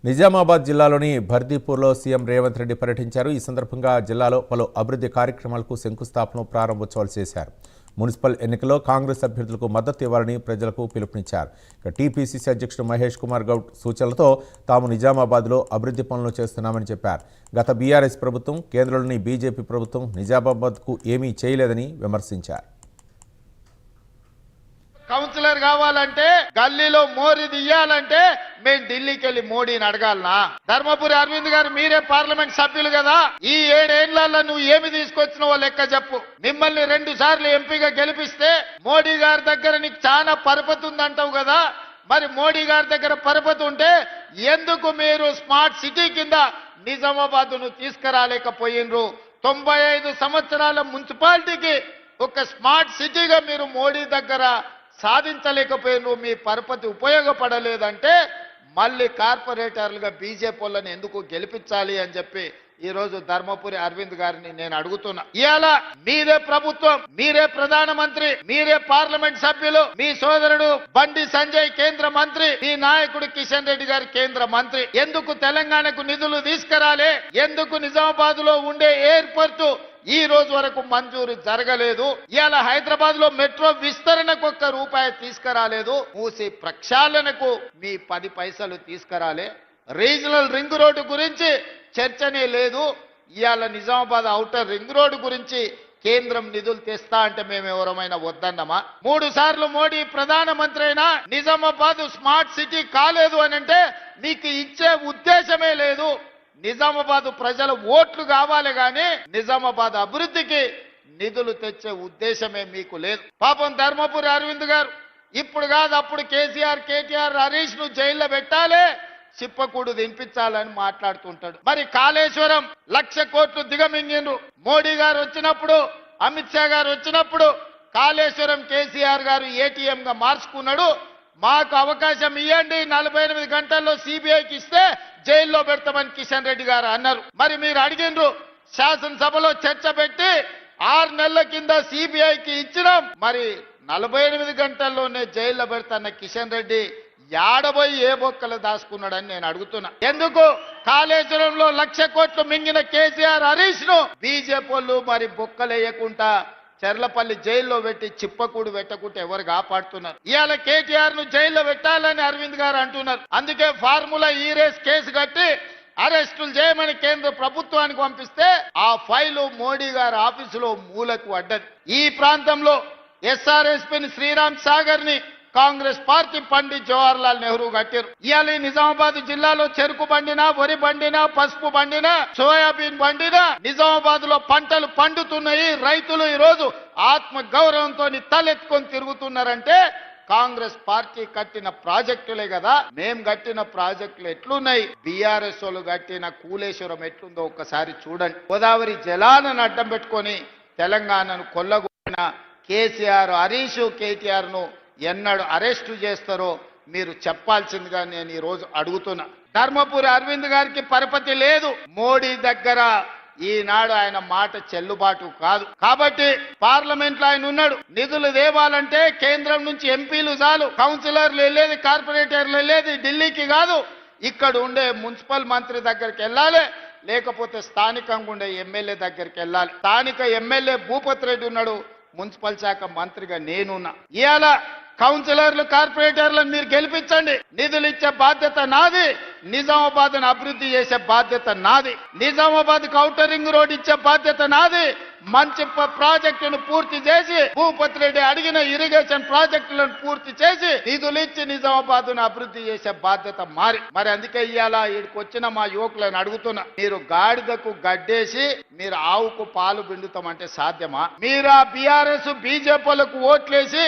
నిజామాబాద్ జిల్లాలోని భర్దీపూర్లో సీఎం రేవంత్ రెడ్డి పర్యటించారు. ఈ సందర్భంగా జిల్లాలో పలు అభివృద్ధి కార్యక్రమాలకు శంకుస్థాపన ప్రారంభోత్సవాలు చేశారు. మున్సిపల్ ఎన్నికల్లో కాంగ్రెస్ అభ్యర్థులకు మద్దతు ఇవ్వాలని ప్రజలకు పిలుపునిచ్చారు. ఇక టీపీసీసీ అధ్యక్షుడు మహేష్ కుమార్ గౌడ్ సూచనలతో తాము నిజామాబాద్లో అభివృద్ధి పనులు చేస్తున్నామని చెప్పారు. గత బీఆర్ఎస్ ప్రభుత్వం, కేంద్రంలోని బీజేపీ ప్రభుత్వం నిజామాబాద్కు ఏమీ చేయలేదని విమర్శించారు. కౌన్సిలర్ కావాలంటే గల్లీలో మోరీ తీయాలంటే మేము ఢిల్లీకి వెళ్లి మోడీని అడగాలనా? ధర్మపురి అరవింద్ గారు మీరే పార్లమెంట్ సభ్యులు కదా, ఈ 7 ఏళ్లలో నువ్వు ఏమి తీసుకొచ్చినావో లెక్క చెప్పు. మిమ్మల్ని 2 సార్లు ఎంపీగా గెలిపిస్తే మోడీ గారి దగ్గర నీకు చాలా పరపతి ఉందంటావు కదా, మరి మోడీ గారి దగ్గర పరపతి ఉంటే ఎందుకు మీరు స్మార్ట్ సిటీ కింద నిజామాబాద్ ను తీసుకురాలేకపోయినరు? 95 సంవత్సరాల మున్సిపాలిటీకి ఒక స్మార్ట్ సిటీగా మీరు మోడీ దగ్గర సాధించలేకపోయినరు. మీ పరపతి ఉపయోగపడలేదంటే మళ్ళీ కార్పొరేటర్లుగా బీజేపీ వాళ్ళని ఎందుకు గెలిపించాలి అని చెప్పి ఈ రోజు ధర్మపురి అరవింద్ గారిని నేను అడుగుతున్నా. ఇవాళ మీరే ప్రభుత్వం, మీరే ప్రధానమంత్రి, మీరే పార్లమెంట్ సభ్యులు, మీ సోదరుడు బండి సంజయ్ కేంద్ర మంత్రి, మీ నాయకుడు కిషన్ రెడ్డి గారి కేంద్ర మంత్రి. ఎందుకు తెలంగాణకు నిధులు తీసుకురాలే? ఎందుకు నిజామాబాద్ లో ఉండే ఎయిర్పోర్ట్ ఈ రోజు వరకు మంజూరు జరగలేదు? ఇవాళ హైదరాబాద్ లో మెట్రో విస్తరణకు ₹1 తీసుకురాలేదు. మూసి ప్రక్షాళనకు మీ 10 పైసలు తీసుకురాలే. రీజనల్ రింగ్ రోడ్డు గురించి చర్చనే లేదు. ఇవాళ నిజామాబాద్ ఔటర్ రింగ్ రోడ్డు గురించి కేంద్రం నిధులు తెస్తా అంటే మేము ఎవరమైనా వద్దన్నమా? 3 సార్లు మోడీ ప్రధానమంత్రి అయినా నిజామాబాద్ స్మార్ట్ సిటీ కాలేదు అని అంటే మీకు ఇచ్చే ఉద్దేశమే లేదు. నిజామాబాద్ ప్రజల ఓట్లు కావాలి కానీ నిజామాబాద్ అభివృద్ధికి నిధులు తెచ్చే ఉద్దేశమే మీకు లేదు. పాపం ధర్మపురి అరవింద్ గారు ఇప్పుడు కాదు అప్పుడు కేసీఆర్, కేటీఆర్, హరీష్ ను జైల్లో పెట్టాలి, చిప్పకూడు దింపించాలని మాట్లాడుతుంటాడు. మరి కాళేశ్వరం 1,00,000 కోట్లు దిగమింగిండ్రు. మోడీ గారు వచ్చినప్పుడు, అమిత్ షా గారు వచ్చినప్పుడు కాళేశ్వరం కేసీఆర్ గారు ఏటీఎం గా మార్చుకున్నాడు. మాకు అవకాశం ఇవ్వండి, 48 గంటల్లో సిబిఐకి ఇస్తే జైల్లో పెడతామని కిషన్ రెడ్డి గారు అన్నారు. మరి మీరు అడిగిండ్రు, శాసనసభలో చర్చ పెట్టి 6 నెలల కింద సిబిఐకి ఇచ్చినాం. మరి 48 గంటల్లోనే జైల్లో పెడతాన్న కిషన్ రెడ్డి యాడబోయి ఏ బొక్కలు దాచుకున్నాడని నేను అడుగుతున్నా. ఎందుకు కాళేశ్వరంలో 1,00,000 కోట్లు మింగిన కేసీఆర్, హరీష్ ను బీజేపీ వాళ్ళు మరి బొక్కలేయకుండా చెర్లపల్లి జైల్లో పెట్టి చిప్పకూడు పెట్టకుంటే ఎవరు కాపాడుతున్నారు? ఇవాళ కేటీఆర్ ను జైల్లో పెట్టాలని అరవింద్ గారు అంటున్నారు. అందుకే ఫార్ములా ఈరేస్ కేసు కట్టి అరెస్టులు చేయమని కేంద్ర ప్రభుత్వానికి పంపిస్తే ఆ ఫైలు మోడీ గారి ఆఫీసులో మూలకు అడ్డది. ఈ ప్రాంతంలో ఎస్ఆర్ఎస్పీని శ్రీరామ్ సాగర్ ని కాంగ్రెస్ పార్టీ పండిత్ జవహర్ లాల్ నెహ్రూ కట్టారు. ఇవాళ నిజామాబాద్ జిల్లాలో చెరుకు బండినా, వరి బండినా, పసుపు బండినా, సోయాబీన్ బండినా నిజామాబాద్ లో పంటలు పండుతున్నాయి. రైతులు ఈ రోజు ఆత్మ గౌరవంతో తలెత్తుకొని తిరుగుతున్నారంటే కాంగ్రెస్ పార్టీ కట్టిన ప్రాజెక్టులే కదా. మేం కట్టిన ప్రాజెక్టులు ఎట్లున్నాయి, బీఆర్ఎస్ వాళ్ళు కట్టిన కూలేశ్వరం ఎట్లుందో ఒక్కసారి చూడండి. గోదావరి జలాలను అడ్డం పెట్టుకొని తెలంగాణను కొల్లగొట్టిన కేసీఆర్, హరీష్, కేటీఆర్ ను ఎన్నడు అరెస్టు చేస్తారో మీరు చెప్పాల్సిందిగా నేను ఈ రోజు అడుగుతున్నా. ధర్మపురి అరవింద్ గారికి పరపతి లేదు. మోడీ దగ్గర ఈనాడు ఆయన మాట చెల్లుబాటు కాదు. కాబట్టి పార్లమెంట్ లో ఆయన ఉన్నాడు. నిధులు తేవాలంటే కేంద్రం నుంచి ఎంపీలు చాలు, కౌన్సిలర్లు వెళ్ళేది, కార్పొరేటర్లు వెళ్ళేది ఢిల్లీకి కాదు, ఇక్కడ ఉండే మున్సిపల్ మంత్రి దగ్గరికి వెళ్ళాలి, లేకపోతే స్థానికంగా ఉండే ఎమ్మెల్యే దగ్గరికి వెళ్ళాలి. స్థానిక ఎమ్మెల్యే భూపతి రెడ్డి ఉన్నాడు, మున్సిపల్ శాఖ మంత్రిగా నేనున్నా. ఇవాళ కౌన్సిలర్లు, కార్పొరేటర్లను మీరు గెలిపించండి, నిధులు ఇచ్చే బాధ్యత నాది, నిజామాబాద్ అభివృద్ధి చేసే బాధ్యత నాది, నిజామాబాద్ ఔటర్ రింగ్ రోడ్ ఇచ్చే బాధ్యత నాది. మంచి ప్రాజెక్టును పూర్తి చేసి భూపతి రెడ్డి అడిగిన ఇరిగేషన్ ప్రాజెక్టులను పూర్తి చేసి నిధులు ఇచ్చి నిజామాబాద్ అభివృద్ధి చేసే బాధ్యత మరి అందుకే ఇవాళ ఇక్కడికి వచ్చిన మా యువకులను అడుగుతున్నా, మీరు గాడిదకు గడ్డేసి మీరు ఆవుకు పాలు పిండుతామంటే సాధ్యమా? మీరు ఆ బీఆర్ఎస్, బీజేపీలకు ఓట్లేసి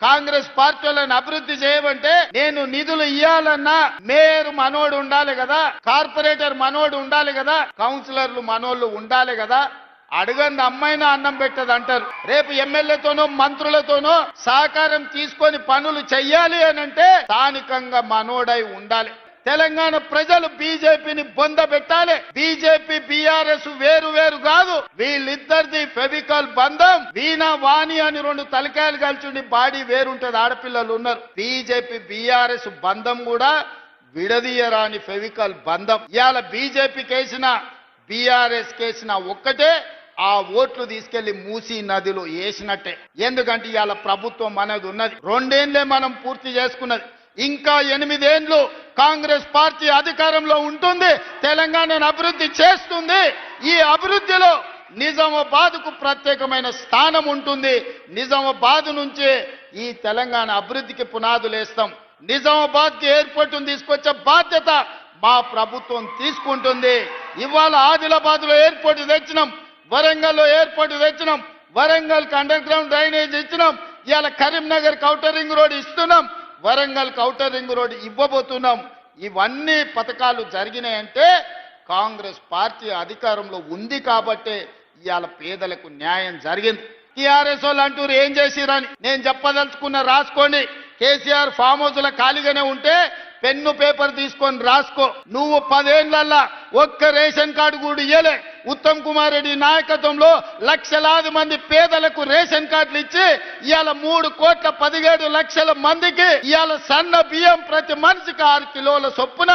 కాంగ్రెస్ పార్టీలను అభివృద్ధి చేయమంటే నేను నిధులు ఇవ్వాలన్నా మేయర్ మనోడు ఉండాలి కదా, కార్పొరేటర్ మనోడు ఉండాలి కదా, కౌన్సిలర్లు మనోళ్ళు ఉండాలి కదా. అడగంది అమ్మాయినా అన్నం పెట్టదు అంటారు. రేపు ఎమ్మెల్యేతోనో మంత్రులతోనో సహకారం తీసుకొని పనులు చెయ్యాలి అని అంటే స్థానికంగా మనోడై ఉండాలి. తెలంగాణ ప్రజలు బీజేపీని బొందబెట్టాలి. బీజేపీ, బీఆర్ఎస్ వేరు వేరు కాదు, వీళ్ళిద్దరిది ఫెవికాల్ బంధం. వీణా వాణి అని 2 తలకాయలు కలిసి బాడీ వేరుంటది, ఆడపిల్లలు ఉన్నారు. బీజేపీ, బీఆర్ఎస్ బంధం కూడా విడదీయరాని ఫెవికల్ బంధం. ఇవాళ బీజేపీ కేసిన బీఆర్ఎస్ కేసిన ఒక్కటే, ఆ ఓట్లు తీసుకెళ్లి మూసీ నదిలో వేసినట్టే. ఎందుకంటే ఇవాళ ప్రభుత్వం అనేది ఉన్నది, 2 ఏళ్లే మనం పూర్తి చేసుకున్నది, ఇంకా 8 ఏళ్లు కాంగ్రెస్ పార్టీ అధికారంలో ఉంటుంది, తెలంగాణను అభివృద్ధి చేస్తుంది. ఈ అభివృద్ధిలో నిజామాబాద్ కు ప్రత్యేకమైన స్థానం ఉంటుంది. నిజామాబాద్ నుంచే ఈ తెలంగాణ అభివృద్ధికి పునాదులు వేస్తాం. నిజామాబాద్ కి ఎయిర్పోర్ట్ తీసుకొచ్చే బాధ్యత మా ప్రభుత్వం తీసుకుంటుంది. ఇవాళ ఆదిలాబాద్ లో ఎయిర్పోర్ట్ తెచ్చినాం, వరంగల్లో ఎయిర్పోర్ట్ తెచ్చినాం, వరంగల్ కి అండర్ గ్రౌండ్ డ్రైనేజ్ ఇచ్చినాం. ఇవాళ కరీంనగర్ ఔటర్ రింగ్ రోడ్ ఇస్తున్నాం, వరంగల్ ఔటర్ రింగ్ రోడ్ ఇవ్వబోతున్నాం. ఇవన్నీ పథకాలు జరిగినాయంటే కాంగ్రెస్ పార్టీ అధికారంలో ఉంది కాబట్టే ఇవాళ పేదలకు న్యాయం జరిగింది. టీఆర్ఎస్ వాళ్ళు అంటూరు ఏం చేసిరని, నేను చెప్పదలుచుకున్న రాసుకోండి. కేసీఆర్ ఫామ్ హౌస్ లో ఖాళీగానే ఉంటే పెన్ను పేపర్ తీసుకొని రాసుకో. నువ్వు 10 ఏళ్లల్లా ఒక్క రేషన్ కార్డు కూడా ఇయ్యలే. ఉత్తమ్ కుమార్ రెడ్డి నాయకత్వంలో లక్షలాది మంది పేదలకు రేషన్ కార్డులు ఇచ్చి ఇవాళ 3,17,00,000 మందికి ఇవాళ సన్న బియ్యం ప్రతి మనిషికి 6 కిలోల చొప్పున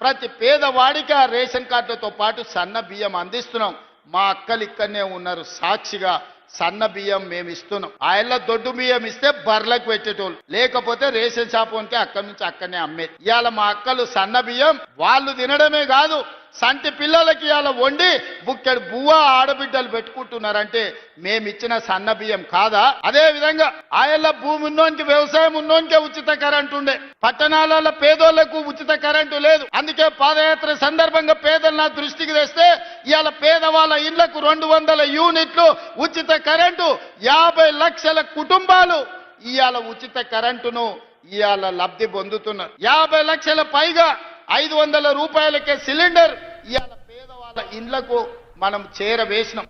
ప్రతి పేదవాడికి ఆ రేషన్ కార్డులతో పాటు సన్న బియ్యం అందిస్తున్నాం. మా అక్కలు ఇక్కడనే ఉన్నారు సాక్షిగా. సన్న బియ్యం మేము ఇస్తున్నాం. ఆయల్ల దొడ్డు బియ్యం ఇస్తే బర్లకు పెట్టేటోళ్ళు, లేకపోతే రేషన్ షాప్ ఉంటే అక్కడి నుంచి అక్కడనే అమ్మేది. ఇవాళ మా అక్కలు సన్న బియ్యం వాళ్ళు తినడమే కాదు, సంటి పిల్లలకి ఇవాళ వండి బుక్కెడు బువ్వ ఆడబిడ్డలు పెట్టుకుంటున్నారంటే మేమిచ్చిన సన్న బియ్యం కాదా? అదే విధంగా ఆయల్ల భూమి ఉన్నోనికి, వ్యవసాయం ఉన్నోనికే ఉచిత కరెంటు ఉండే, పట్టణాలలో పేదోళ్లకు ఉచిత కరెంటు లేదు. అందుకే పాదయాత్ర సందర్భంగా పేదలు నా దృష్టికి తెస్తే ఇవాళ పేదవాళ్ళ ఇళ్లకు 200 యూనిట్లు ఉచిత కరెంటు, 50 లక్షల కుటుంబాలు ఇవాళ ఉచిత కరెంటును ఇవాళ లబ్ధి పొందుతున్నారు. 50 లక్షల పైగా 500 రూపాయలకే సిలిండర్ ఇవాళ పేదవాళ్ళ ఇండ్లకు మనం చేరవేసినాం.